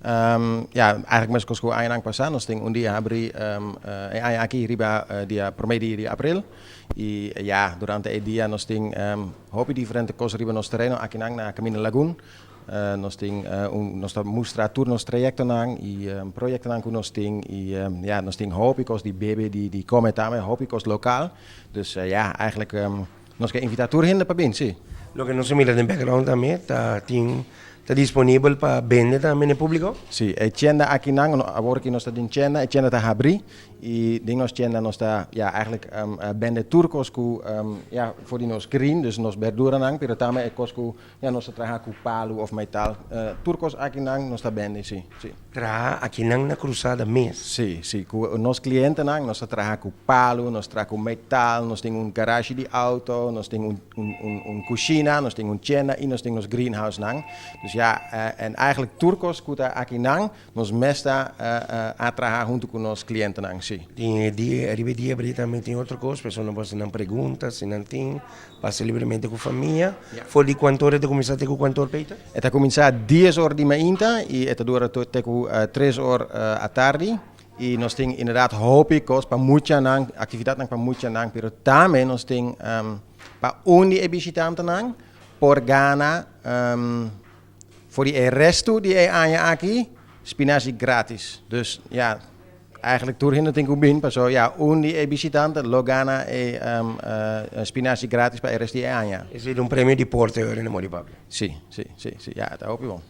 Ja, eigenlijk mes cosco ainang pasano sting un dia abri ai aquí riba dia promedio di april. Y ja, durante el día nos ting hopi diferente cosas riba nos terreno aquí nang na Camino Lagoon. Nos ting nos mostra tour nos trajecto nang y proyecto nang nos ting y ja, nos ting hopi cos die baby die komen tame hopi cos lokaal. Dus ja, eigenlijk nos que invitar tour hin de pabin, sí. Lo que no se mira en el background también está disponible para vender también en público. Sí, e tienda aquí nang, ahora que nos está en tienda, está abri y dingos tienda nos está ja eigenlijk bende turcos ku ja voor die nos green, dus nos verdura nang, pero también coscu ja nos traja ku palu of metal. Turcos aquí nang nos está bende, sí, sí. Tra aquí en una cruzada mes. Sí, sí, ku nos clienten nang nos traja ku palu, nos traja ku metal, nos ting un garage di auto, nos ting un cocina, nos ting un tienda y nos ting nos greenhouse nang. Dus ja, en eigenlijk turcos ku ta aquí nang nos mesta atraja junto con nos clienten nang, sí. Arriba dia abrir também tem outra coisa, pessoas não fazem perguntas, se não tem, passa livremente com a família. Yeah. Foi de quanto hora de começar com quanto hora, Peter? Eta comincia 10 ore di mainta e eta dura teku 3 ore a tardi. E nós tem inderdaad hopicos para muita nang atividade nang para muita nang, pero também nós tem para onde é visitante nang por gana voor die resto die aan aqui spinazie gratis. Dus ja, eigenlijk doorheen tem kubin, pas zo ja, onde é visitante logana spinazie gratis para resto die aan. Esse é um prêmio de porte agora, não é, Pablo? Sim, sim, sim, sim, ja, dat hoop je wel.